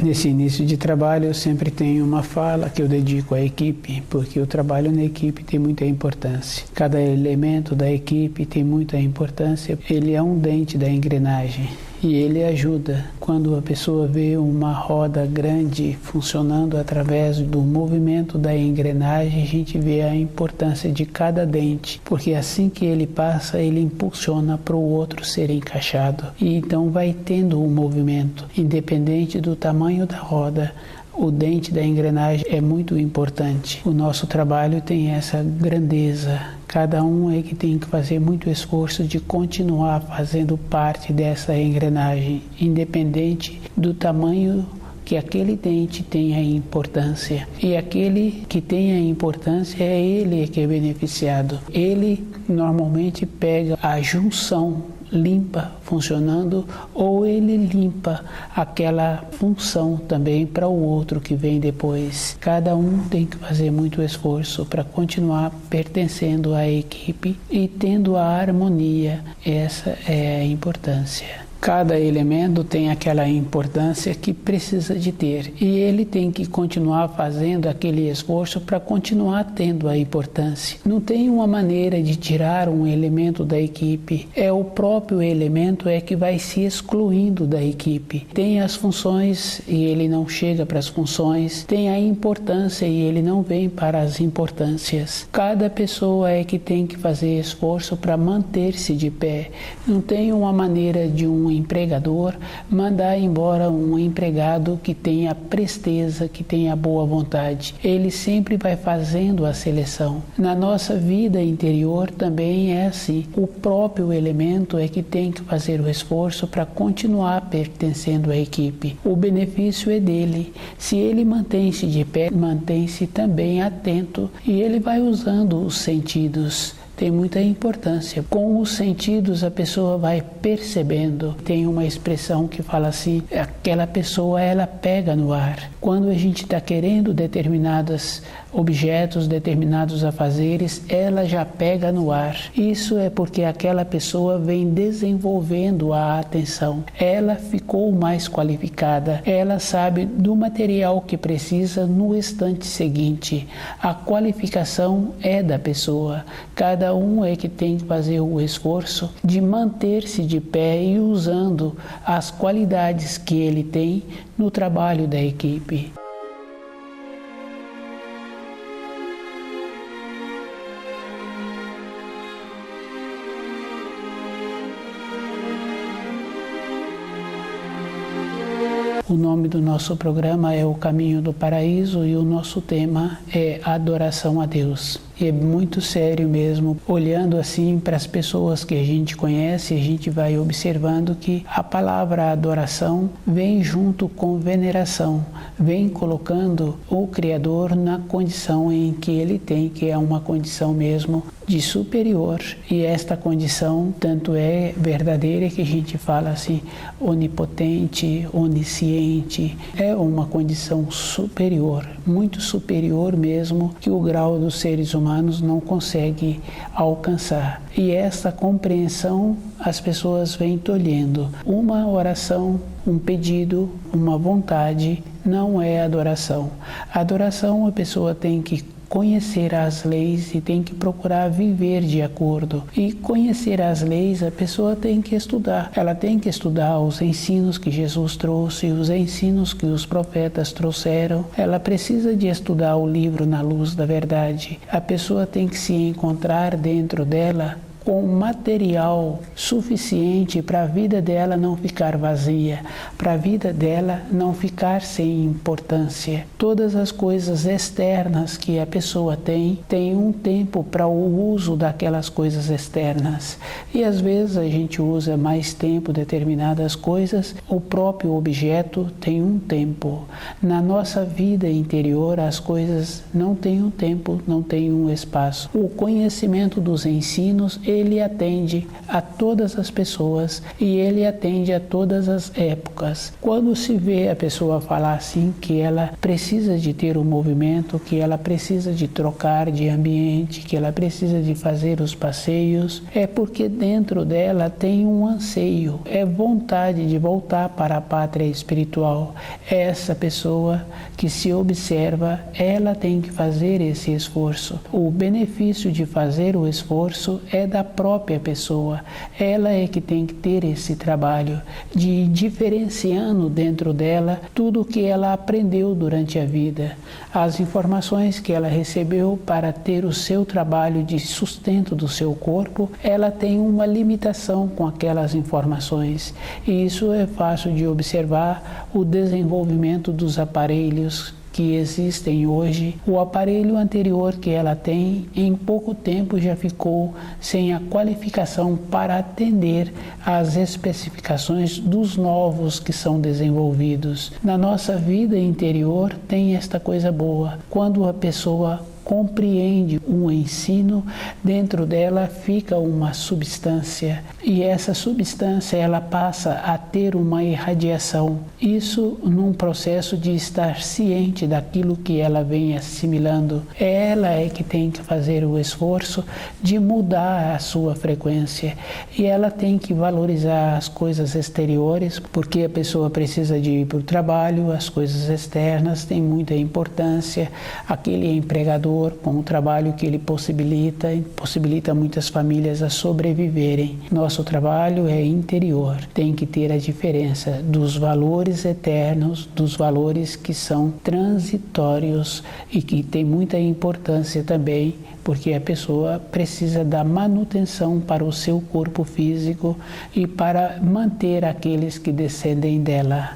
Nesse início de trabalho eu sempre tenho uma fala que eu dedico à equipe, porque o trabalho na equipe tem muita importância. Cada elemento da equipe tem muita importância, ele é um dente da engrenagem. E ele ajuda. Quando a pessoa vê uma roda grande funcionando através do movimento da engrenagem, a gente vê a importância de cada dente, porque assim que ele passa, ele impulsiona para o outro ser encaixado. E então vai tendo um movimento, independente do tamanho da roda. O dente da engrenagem é muito importante. O nosso trabalho tem essa grandeza. Cada um é que tem que fazer muito esforço de continuar fazendo parte dessa engrenagem, independente do tamanho que aquele dente tenha importância. E aquele que tenha importância é ele que é beneficiado. Ele normalmente pega a junção limpa funcionando, ou ele limpa aquela função também para o outro que vem depois. Cada um tem que fazer muito esforço para continuar pertencendo à equipe e tendo a harmonia. Essa é a importância. Cada elemento tem aquela importância que precisa de ter, e ele tem que continuar fazendo aquele esforço para continuar tendo a importância. Não tem uma maneira de tirar um elemento da equipe, é o próprio elemento que vai se excluindo da equipe. Tem as funções e ele não chega para as funções, tem a importância e ele não vem para as importâncias. Cada pessoa é que tem que fazer esforço para manter-se de pé. Não tem uma maneira de um empregador mandar embora um empregado que tenha presteza, que tenha boa vontade. Ele sempre vai fazendo a seleção. Na nossa vida interior também é assim. O próprio elemento é que tem que fazer o esforço para continuar pertencendo à equipe. O benefício é dele. Se ele mantém-se de pé, mantém-se também atento e ele vai usando os sentidos. Tem muita importância. Com os sentidos a pessoa vai percebendo. Tem uma expressão que fala assim, aquela pessoa ela pega no ar. Quando a gente está querendo determinados objetos, determinados afazeres, ela já pega no ar. Isso é porque aquela pessoa vem desenvolvendo a atenção. Ela ficou mais qualificada. Ela sabe do material que precisa no instante seguinte. A qualificação é da pessoa. Cada um é que tem que fazer o esforço de manter-se de pé e usando as qualidades que ele tem no trabalho da equipe. O nome do nosso programa é O Caminho do Paraíso e o nosso tema é Adoração a Deus. E é muito sério mesmo, olhando assim para as pessoas que a gente conhece, a gente vai observando que a palavra adoração vem junto com veneração, vem colocando o Criador na condição em que ele tem, que é uma condição mesmo de superior. E esta condição tanto é verdadeira que a gente fala assim, onipotente, onisciente, é uma condição superior, muito superior mesmo, que o grau dos seres humanos não consegue alcançar. E essa compreensão as pessoas vêm tolhendo. Uma oração, um pedido, uma vontade não é adoração. Adoração a pessoa tem que conhecer as leis e tem que procurar viver de acordo. E conhecer as leis, a pessoa tem que estudar. Ela tem que estudar os ensinos que Jesus trouxe, os ensinos que os profetas trouxeram. Ela precisa de estudar o livro Na Luz da Verdade. A pessoa tem que se encontrar dentro dela com material suficiente para a vida dela não ficar vazia, para a vida dela não ficar sem importância. Todas as coisas externas que a pessoa tem um tempo para o uso daquelas coisas externas. E às vezes a gente usa mais tempo determinadas coisas, o próprio objeto tem um tempo. Na nossa vida interior as coisas não têm um tempo, não têm um espaço. O conhecimento dos ensinos, ele atende a todas as pessoas e ele atende a todas as épocas. Quando se vê a pessoa falar assim que ela precisa de ter um movimento, que ela precisa de trocar de ambiente, que ela precisa de fazer os passeios, é porque dentro dela tem um anseio, é vontade de voltar para a pátria espiritual. Essa pessoa que se observa, ela tem que fazer esse esforço. O benefício de fazer o esforço é da própria pessoa. Ela é que tem que ter esse trabalho de ir diferenciando dentro dela tudo o que ela aprendeu durante a vida, as informações que ela recebeu para ter o seu trabalho de sustento do seu corpo. Ela tem uma limitação com aquelas informações, e isso é fácil de observar o desenvolvimento dos aparelhos que existem hoje. O aparelho anterior que ela tem, em pouco tempo já ficou sem a qualificação para atender às especificações dos novos que são desenvolvidos. Na nossa vida interior tem esta coisa boa. Quando a pessoa compreende um ensino, dentro dela fica uma substância, e essa substância ela passa a ter uma irradiação. Isso num processo de estar ciente daquilo que ela vem assimilando. Ela é que tem que fazer o esforço de mudar a sua frequência, e ela tem que valorizar as coisas exteriores, porque a pessoa precisa de ir para o trabalho, as coisas externas têm muita importância. Aquele empregador, com o trabalho que ele possibilita muitas famílias a sobreviverem. Nosso trabalho é interior, tem que ter a diferença dos valores eternos, dos valores que são transitórios e que tem muita importância também, porque a pessoa precisa da manutenção para o seu corpo físico e para manter aqueles que descendem dela.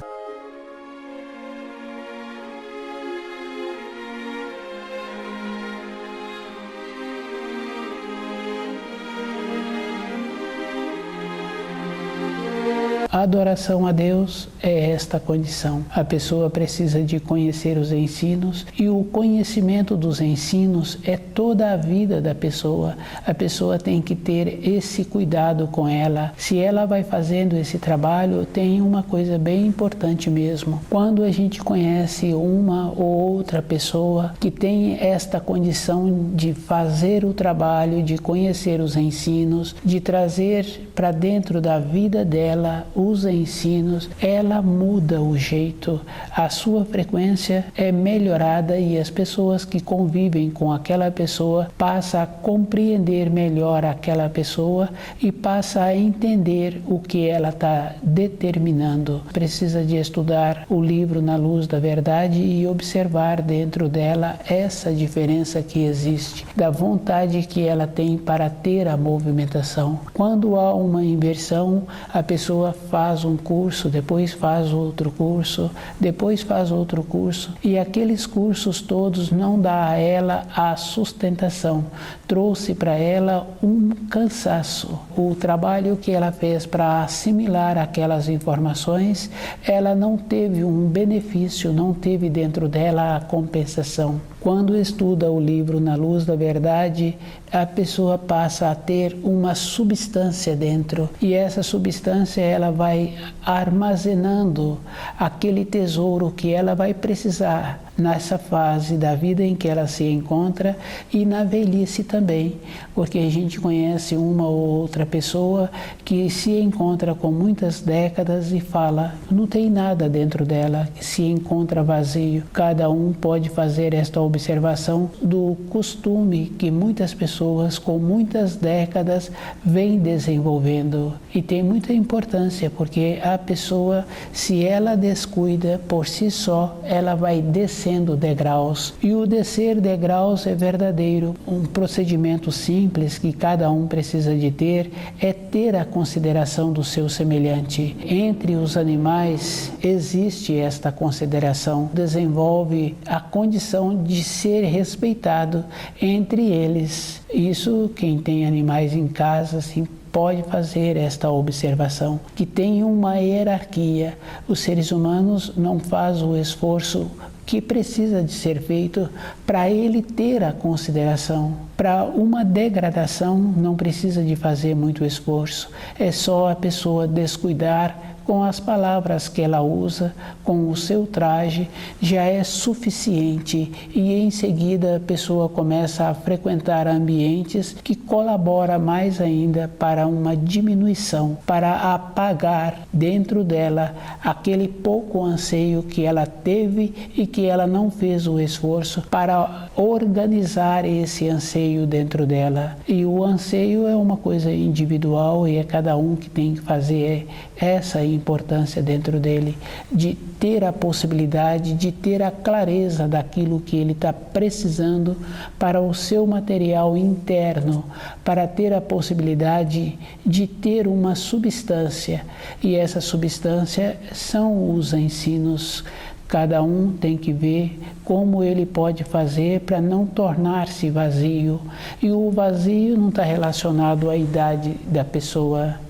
A adoração a Deus é esta condição. A pessoa precisa de conhecer os ensinos, e o conhecimento dos ensinos é toda a vida da pessoa. A pessoa tem que ter esse cuidado com ela. Se ela vai fazendo esse trabalho, tem uma coisa bem importante mesmo. Quando a gente conhece uma ou outra pessoa que tem esta condição de fazer o trabalho, de conhecer os ensinos, de trazer para dentro da vida dela os ensinos, ela muda o jeito, a sua frequência é melhorada, e as pessoas que convivem com aquela pessoa passam a compreender melhor aquela pessoa e passam a entender o que ela está determinando. Precisa de estudar o livro Na Luz da Verdade e observar dentro dela essa diferença que existe, da vontade que ela tem para ter a movimentação. Quando há uma inversão, a pessoa faz um curso, depois faz outro curso, depois faz outro curso, e aqueles cursos todos não dá a ela a sustentação, trouxe para ela um cansaço. O trabalho que ela fez para assimilar aquelas informações, ela não teve um benefício, não teve dentro dela a compensação. Quando estuda o livro Na Luz da Verdade, a pessoa passa a ter uma substância dentro, e essa substância ela vai armazenando aquele tesouro que ela vai precisar nessa fase da vida em que ela se encontra, e na velhice também, porque a gente conhece uma ou outra pessoa que se encontra com muitas décadas e fala, não tem nada dentro dela, se encontra vazio. Cada um pode fazer esta observação do costume que muitas pessoas com muitas décadas vêm desenvolvendo, e tem muita importância, porque a pessoa, se ela descuida por si só, ela vai descendo degraus, e o descer degraus é verdadeiro. Um procedimento simples que cada um precisa de ter é ter a consideração do seu semelhante. Entre os animais existe esta consideração, desenvolve a condição de ser respeitado entre eles. Isso, quem tem animais em casa, assim, pode fazer esta observação, que tem uma hierarquia. Os seres humanos não fazem o esforço que precisa de ser feito para ele ter a consideração. Para uma degradação não precisa de fazer muito esforço, é só a pessoa descuidar com as palavras que ela usa, com o seu traje, já é suficiente e em seguida a pessoa começa a frequentar ambientes que colaboram mais ainda para uma diminuição, para apagar dentro dela aquele pouco anseio que ela teve e que ela não fez o esforço para organizar esse anseio dentro dela. E o anseio é uma coisa individual e é cada um que tem que fazer essa importância dentro dele, de ter a possibilidade de ter a clareza daquilo que ele está precisando para o seu material interno, para ter a possibilidade de ter uma substância. E essa substância são os ensinos. Cada um tem que ver como ele pode fazer para não tornar-se vazio. E o vazio não está relacionado à idade da pessoa.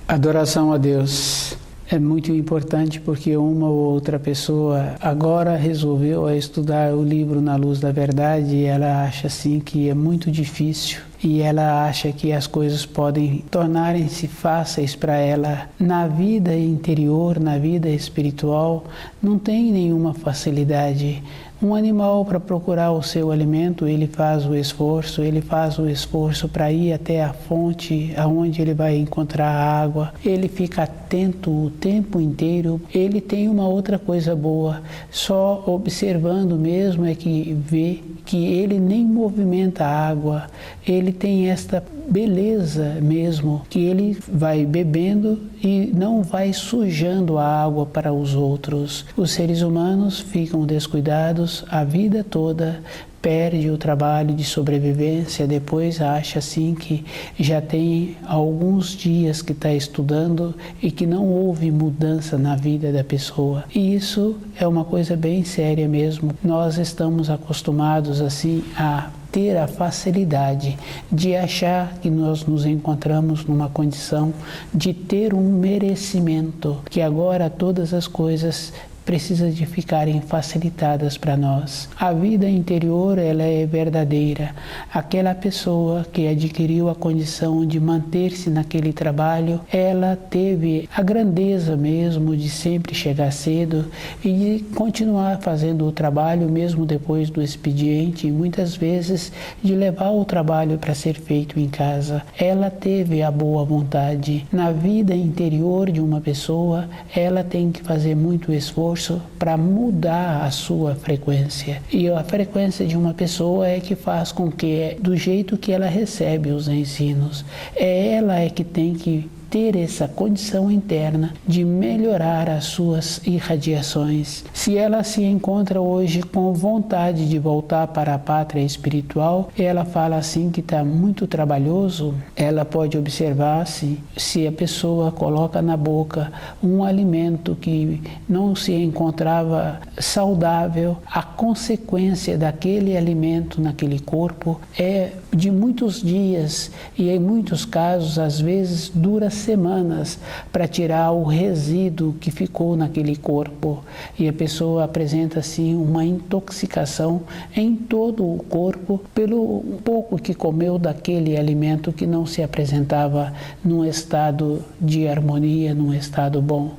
Adoração a Deus é muito importante porque uma ou outra pessoa agora resolveu estudar o livro Na Luz da Verdade e ela acha assim que é muito difícil e ela acha que as coisas podem tornarem-se fáceis para ela. Na vida interior, na vida espiritual, não tem nenhuma facilidade. Um animal, para procurar o seu alimento, ele faz o esforço para ir até a fonte, aonde ele vai encontrar a água. Ele fica atento o tempo inteiro. Ele tem uma outra coisa boa, só observando mesmo é que vê que ele nem movimenta a água. Ele tem esta beleza mesmo, que ele vai bebendo e não vai sujando a água para os outros. Os seres humanos ficam descuidados a vida toda, perde o trabalho de sobrevivência, depois acha assim que já tem alguns dias que está estudando e que não houve mudança na vida da pessoa. E isso é uma coisa bem séria mesmo. Nós estamos acostumados assim a ter a facilidade de achar que nós nos encontramos numa condição de ter um merecimento, que agora todas as coisas precisa de ficarem facilitadas para nós. A vida interior, ela é verdadeira. Aquela pessoa que adquiriu a condição de manter-se naquele trabalho, ela teve a grandeza mesmo de sempre chegar cedo e de continuar fazendo o trabalho mesmo depois do expediente e muitas vezes de levar o trabalho para ser feito em casa. Ela teve a boa vontade. Na vida interior de uma pessoa, ela tem que fazer muito esforço para mudar a sua frequência. E a frequência de uma pessoa é que faz com que, do jeito que ela recebe os ensinos, ela que tem que ter essa condição interna de melhorar as suas irradiações. Se ela se encontra hoje com vontade de voltar para a pátria espiritual, ela fala assim que está muito trabalhoso, ela pode observar se a pessoa coloca na boca um alimento que não se encontrava saudável, a consequência daquele alimento naquele corpo é de muitos dias e em muitos casos, às vezes, dura semanas para tirar o resíduo que ficou naquele corpo. E a pessoa apresenta assim uma intoxicação em todo o corpo pelo pouco que comeu daquele alimento que não se apresentava num estado de harmonia, num estado bom.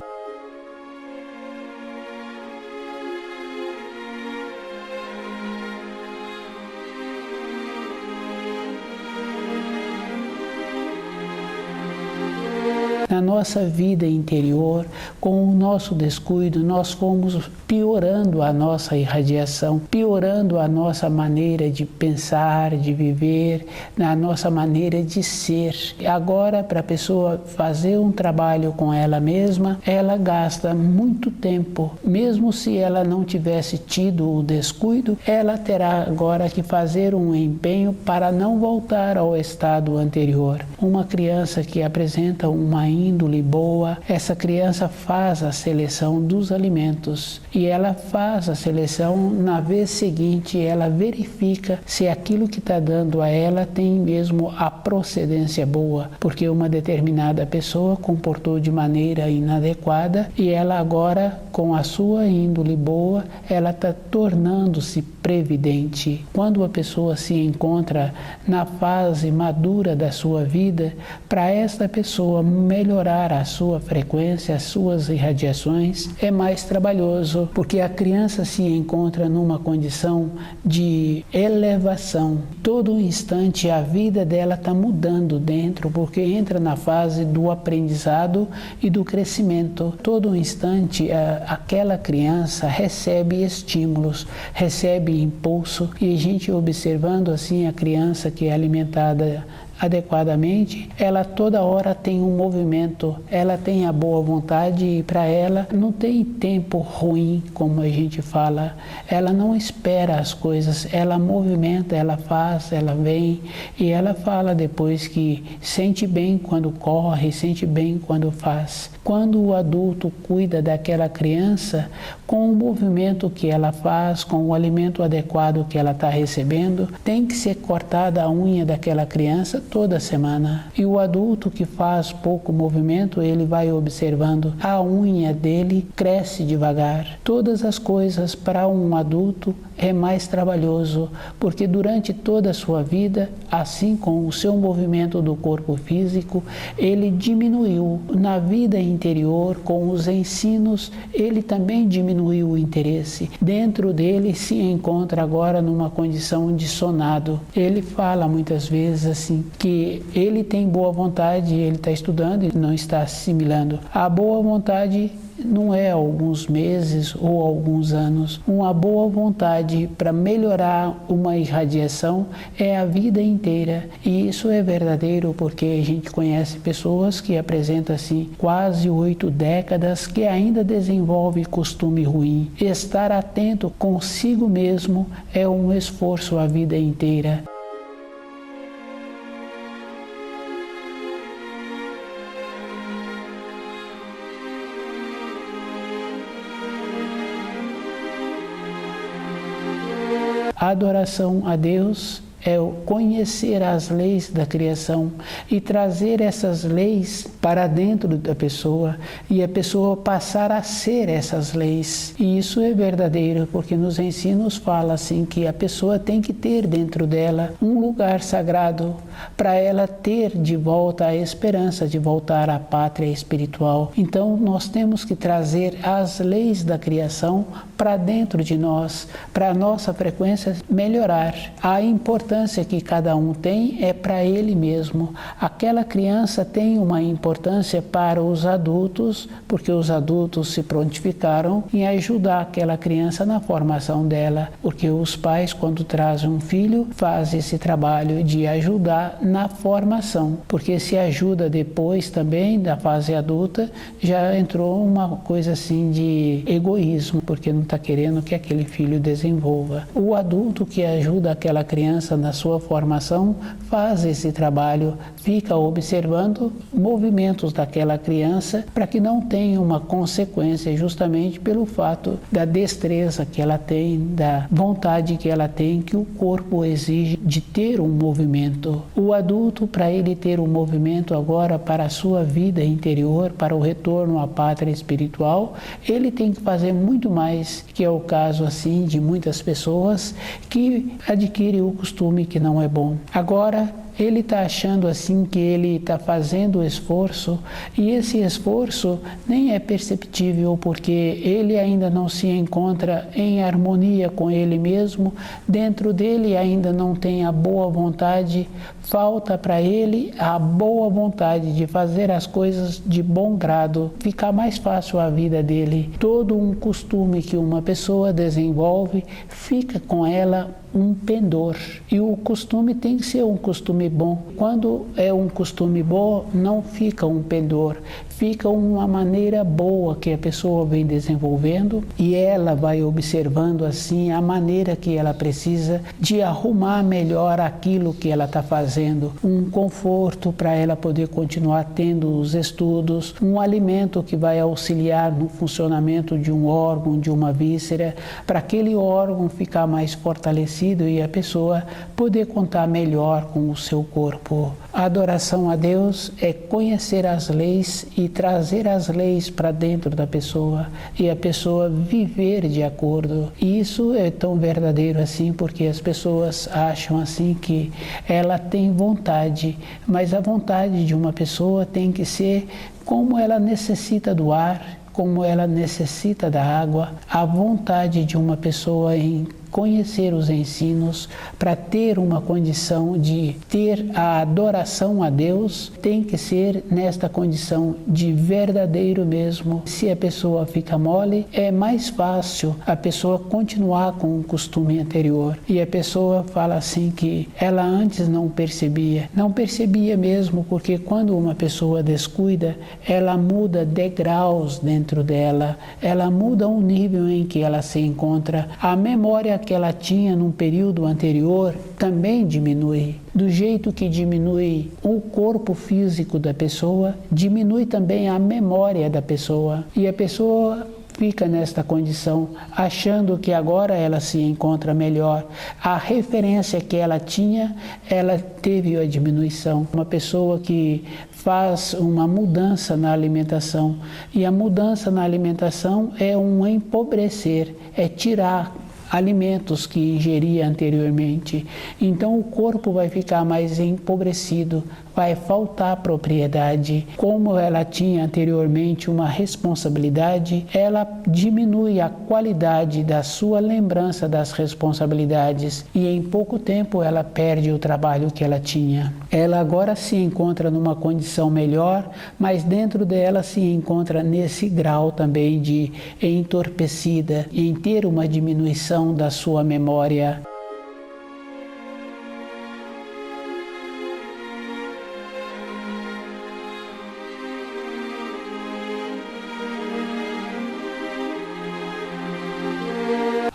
Na nossa vida interior, com o nosso descuido, nós fomos piorando a nossa irradiação, piorando a nossa maneira de pensar, de viver, a nossa maneira de ser. Agora, para a pessoa fazer um trabalho com ela mesma, ela gasta muito tempo. Mesmo se ela não tivesse tido o descuido, ela terá agora que fazer um empenho para não voltar ao estado anterior. Uma criança que apresenta uma índole boa, essa criança faz a seleção dos alimentos e ela faz a seleção na vez seguinte, ela verifica se aquilo que está dando a ela tem mesmo a procedência boa, porque uma determinada pessoa comportou de maneira inadequada e ela agora, com a sua índole boa, ela está tornando-se previdente. Quando a pessoa se encontra na fase madura da sua vida, para esta pessoa melhorar a sua frequência, as suas irradiações, é mais trabalhoso, porque a criança se encontra numa condição de elevação. Todo instante a vida dela está mudando dentro, porque entra na fase do aprendizado e do crescimento. Todo instante aquela criança recebe estímulos, recebe impulso, e a gente observando assim a criança que é alimentada adequadamente, ela toda hora tem um movimento, ela tem a boa vontade e para ela não tem tempo ruim, como a gente fala, ela não espera as coisas, ela movimenta, ela faz, ela vem e ela fala depois que sente bem quando corre, sente bem quando faz. Quando o adulto cuida daquela criança, com o movimento que ela faz, com o alimento adequado que ela está recebendo, tem que ser cortada a unha daquela criança toda semana. E o adulto que faz pouco movimento, ele vai observando a unha dele cresce devagar. Todas as coisas para um adulto é mais trabalhoso, porque durante toda a sua vida, assim com o seu movimento do corpo físico, ele diminuiu. Na vida interior, com os ensinos, ele também diminuiu o interesse. Dentro dele se encontra agora numa condição de sonado. Ele fala muitas vezes assim, que ele tem boa vontade, ele está estudando e não está assimilando. A boa vontade não é alguns meses ou alguns anos. Uma boa vontade para melhorar uma irradiação é a vida inteira. E isso é verdadeiro porque a gente conhece pessoas que apresentam assim quase 8 décadas que ainda desenvolvem costume ruim. Estar atento consigo mesmo é um esforço a vida inteira. A adoração a Deus é o conhecer as leis da criação e trazer essas leis para dentro da pessoa e a pessoa passar a ser essas leis. E isso é verdadeiro, porque nos ensinos fala assim que a pessoa tem que ter dentro dela um lugar sagrado para ela ter de volta a esperança de voltar à pátria espiritual. Então nós temos que trazer as leis da criação para dentro de nós, para a nossa frequência melhorar. A importância que cada um tem é para ele mesmo. Aquela criança tem uma importância para os adultos, porque os adultos se prontificaram em ajudar aquela criança na formação dela, porque os pais, quando trazem um filho, fazem esse trabalho de ajudar na formação, porque se ajuda depois também da fase adulta, já entrou uma coisa assim de egoísmo, porque não está querendo que aquele filho desenvolva. O adulto que ajuda aquela criança na sua formação faz esse trabalho, fica observando movimentos daquela criança para que não tenha uma consequência, justamente pelo fato da destreza que ela tem, da vontade que ela tem, que o corpo exige de ter um movimento. O adulto, para ele ter um movimento agora para a sua vida interior, para o retorno à pátria espiritual, ele tem que fazer muito mais, que é o caso assim de muitas pessoas que adquirem o costume que não é bom. Agora, ele está achando assim que ele está fazendo esforço e esse esforço nem é perceptível porque ele ainda não se encontra em harmonia com ele mesmo, dentro dele ainda não tem a boa vontade, falta para ele a boa vontade de fazer as coisas de bom grado, ficar mais fácil a vida dele. Todo um costume que uma pessoa desenvolve fica com ela um pendor. E o costume tem que ser um costume bom. Quando é um costume bom, não fica um pendor, fica uma maneira boa que a pessoa vem desenvolvendo e ela vai observando assim a maneira que ela precisa de arrumar melhor aquilo que ela está fazendo, um conforto para ela poder continuar tendo os estudos, um alimento que vai auxiliar no funcionamento de um órgão, de uma víscera, para aquele órgão ficar mais fortalecido e a pessoa poder contar melhor com o seu corpo. A adoração a Deus é conhecer as leis e trazer as leis para dentro da pessoa e a pessoa viver de acordo. E isso é tão verdadeiro assim porque as pessoas acham assim que ela tem vontade, mas a vontade de uma pessoa tem que ser como ela necessita do ar, como ela necessita da água. A vontade de uma pessoa em conhecer os ensinos, para ter uma condição de ter a adoração a Deus, tem que ser nesta condição de verdadeiro mesmo. Se a pessoa fica mole, é mais fácil a pessoa continuar com o costume anterior. E a pessoa fala assim que ela antes não percebia mesmo, porque quando uma pessoa descuida, ela muda degraus dentro dela, ela muda o nível em que ela se encontra. A memória que ela tinha num período anterior também diminui. Do jeito que diminui o corpo físico da pessoa, diminui também a memória da pessoa. E a pessoa fica nesta condição, achando que agora ela se encontra melhor. A referência que ela tinha, ela teve a diminuição. Uma pessoa que faz uma mudança na alimentação, e a mudança na alimentação é um empobrecer, é tirar alimentos que ingeria anteriormente. Então o corpo vai ficar mais empobrecido, vai faltar propriedade. Como ela tinha anteriormente uma responsabilidade, ela diminui a qualidade da sua lembrança das responsabilidades e em pouco tempo ela perde o trabalho que ela tinha. Ela agora se encontra numa condição melhor, mas dentro dela se encontra nesse grau também de entorpecida, em ter uma diminuição da sua memória.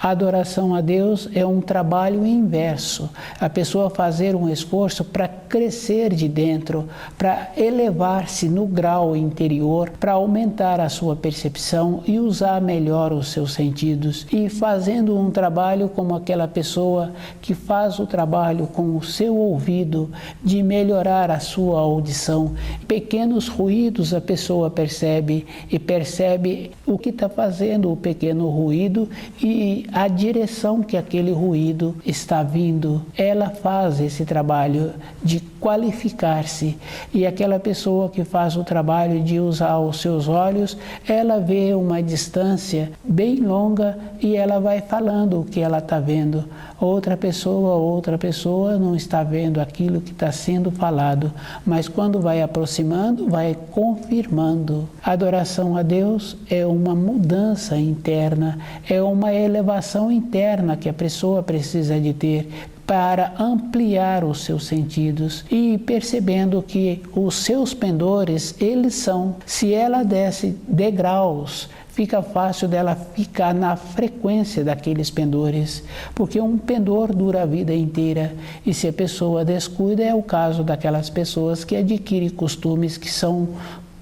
A adoração a Deus é um trabalho inverso. A pessoa fazer um esforço para crescer de dentro, para elevar-se no grau interior, para aumentar a sua percepção e usar melhor os seus sentidos. E fazendo um trabalho como aquela pessoa que faz o trabalho com o seu ouvido, de melhorar a sua audição. Pequenos ruídos a pessoa percebe e percebe o que está fazendo o pequeno ruído e a direção que aquele ruído está vindo. Ela faz esse trabalho de qualificar-se, e aquela pessoa que faz o trabalho de usar os seus olhos, ela vê uma distância bem longa e ela vai falando o que ela está vendo. Outra pessoa não está vendo aquilo que está sendo falado, mas quando vai aproximando, vai confirmando. A adoração a Deus é uma mudança interna, é uma elevação interna que a pessoa precisa de ter para ampliar os seus sentidos e percebendo que os seus pendores, eles são, se ela desce degraus, fica fácil dela ficar na frequência daqueles pendores, porque um pendor dura a vida inteira e se a pessoa descuida é o caso daquelas pessoas que adquirem costumes que são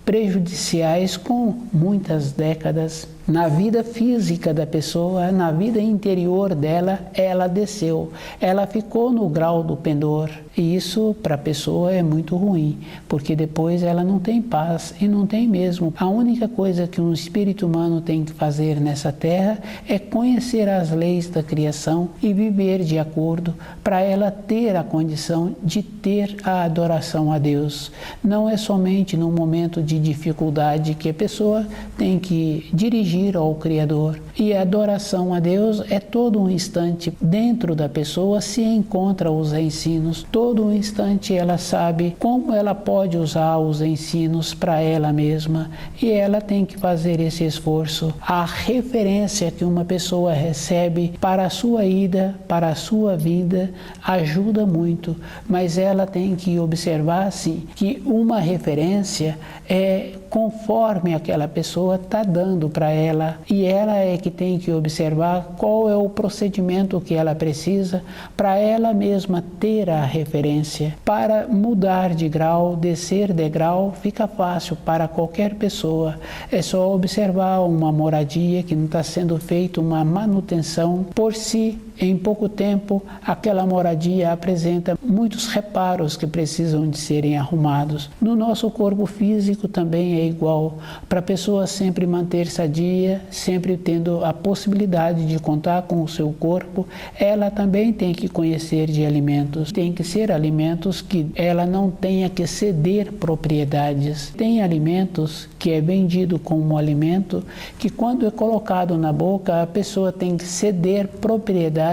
prejudiciais com muitas décadas. Na vida física da pessoa, na vida interior dela, ela desceu, ela ficou no grau do pendor. E isso para a pessoa é muito ruim, porque depois ela não tem paz e não tem mesmo. A única coisa que um espírito humano tem que fazer nessa terra é conhecer as leis da criação e viver de acordo para ela ter a condição de ter a adoração a Deus. Não é somente no momento de dificuldade que a pessoa tem que dirigir dirigir ao Criador. E a adoração a Deus é todo um instante. Dentro da pessoa se encontra os ensinos. Todo um instante ela sabe como ela pode usar os ensinos para ela mesma. E ela tem que fazer esse esforço. A referência que uma pessoa recebe para a sua ida, para a sua vida, ajuda muito. Mas ela tem que observar, sim, que uma referência é conforme aquela pessoa está dando para ela, e ela é que tem que observar qual é o procedimento que ela precisa para ela mesma ter a referência. Para mudar de grau, descer de grau, fica fácil para qualquer pessoa. É só observar uma moradia que não está sendo feita uma manutenção por si. Em pouco tempo, aquela moradia apresenta muitos reparos que precisam de serem arrumados. No nosso corpo físico também é igual. Para a pessoa sempre manter sadia, sempre tendo a possibilidade de contar com o seu corpo, ela também tem que conhecer de alimentos. Tem que ser alimentos que ela não tenha que ceder propriedades. Tem alimentos que é vendido como alimento que, quando é colocado na boca, a pessoa tem que ceder propriedade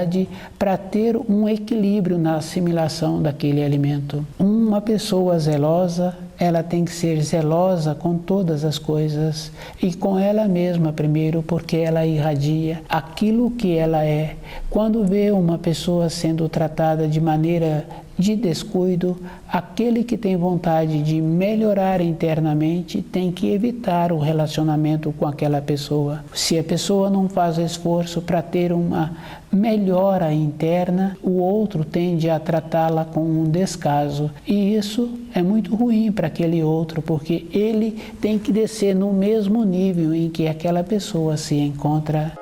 para ter um equilíbrio na assimilação daquele alimento. Uma pessoa zelosa, ela tem que ser zelosa com todas as coisas e com ela mesma primeiro, porque ela irradia aquilo que ela é. Quando vê uma pessoa sendo tratada de maneira de descuido, aquele que tem vontade de melhorar internamente tem que evitar o relacionamento com aquela pessoa. Se a pessoa não faz esforço para ter uma melhora interna, o outro tende a tratá-la com um descaso. E isso é muito ruim para aquele outro, porque ele tem que descer no mesmo nível em que aquela pessoa se encontra.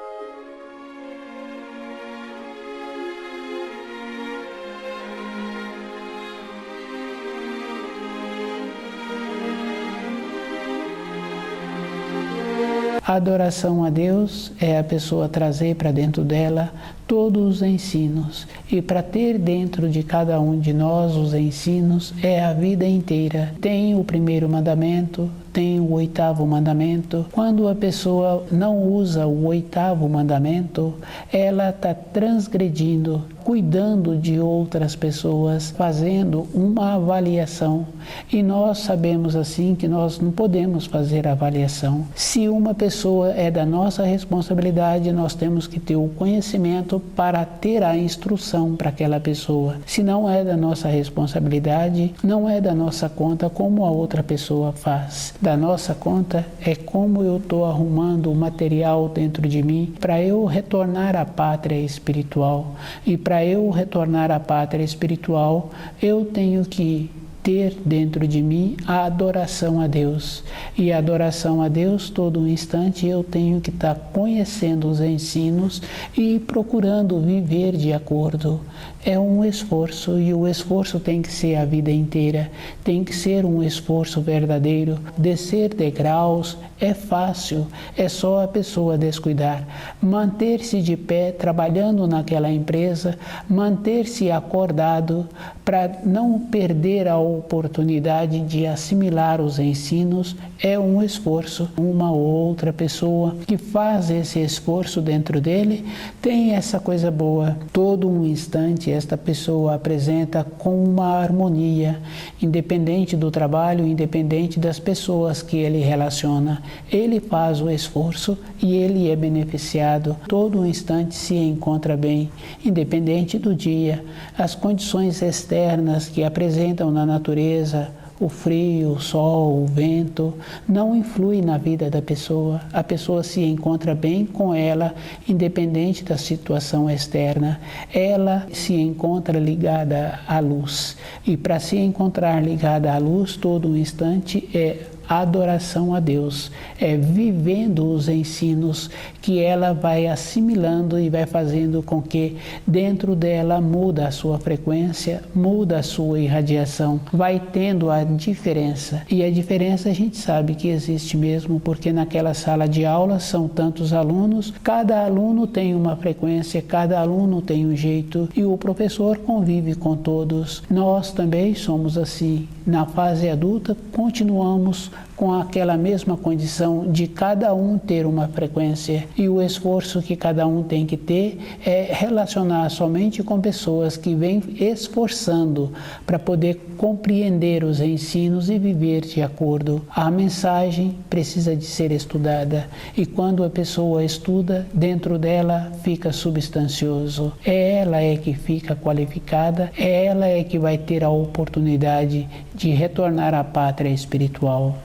A adoração a Deus é a pessoa trazer para dentro dela todos os ensinos. E para ter dentro de cada um de nós os ensinos é a vida inteira. Tem o primeiro mandamento, tem o oitavo mandamento. Quando a pessoa não usa o oitavo mandamento, ela está transgredindo, cuidando de outras pessoas, fazendo uma avaliação. E nós sabemos assim que nós não podemos fazer avaliação. Se uma pessoa é da nossa responsabilidade, nós temos que ter o conhecimento para ter a instrução para aquela pessoa. Se não é da nossa responsabilidade, não é da nossa conta como a outra pessoa faz. Da nossa conta é como eu estou arrumando o material dentro de mim para eu retornar à pátria espiritual. E para eu retornar à pátria espiritual, eu tenho que ter dentro de mim a adoração a Deus. E a adoração a Deus, todo um instante, eu tenho que estar conhecendo os ensinos e procurando viver de acordo. É um esforço, e o esforço tem que ser a vida inteira. Tem que ser um esforço verdadeiro. Descer degraus é fácil, é só a pessoa descuidar. Manter-se de pé, trabalhando naquela empresa, manter-se acordado para não perder a oportunidade de assimilar os ensinos é um esforço. Uma ou outra pessoa que faz esse esforço dentro dele tem essa coisa boa. Todo um instante esta pessoa apresenta com uma harmonia, independente do trabalho, independente das pessoas que ele relaciona. Ele faz o esforço e ele é beneficiado. Todo um instante se encontra bem, independente do dia. As condições externas que apresentam na natureza, o frio, o sol, o vento, não influi na vida da pessoa. A pessoa se encontra bem com ela, independente da situação externa. Ela se encontra ligada à luz. E para se encontrar ligada à luz, todo um instante é a adoração a Deus, é vivendo os ensinos que ela vai assimilando e vai fazendo com que dentro dela muda a sua frequência, muda a sua irradiação, vai tendo a diferença. E a diferença a gente sabe que existe mesmo, porque naquela sala de aula são tantos alunos, cada aluno tem uma frequência, cada aluno tem um jeito e o professor convive com todos. Nós também somos assim. Na fase adulta, continuamos com aquela mesma condição de cada um ter uma frequência, e o esforço que cada um tem que ter é relacionar somente com pessoas que vêm esforçando para poder compreender os ensinos e viver de acordo. A mensagem precisa de ser estudada, e quando a pessoa estuda, dentro dela fica substancioso. Ela é que fica qualificada, ela é que vai ter a oportunidade de retornar à pátria espiritual.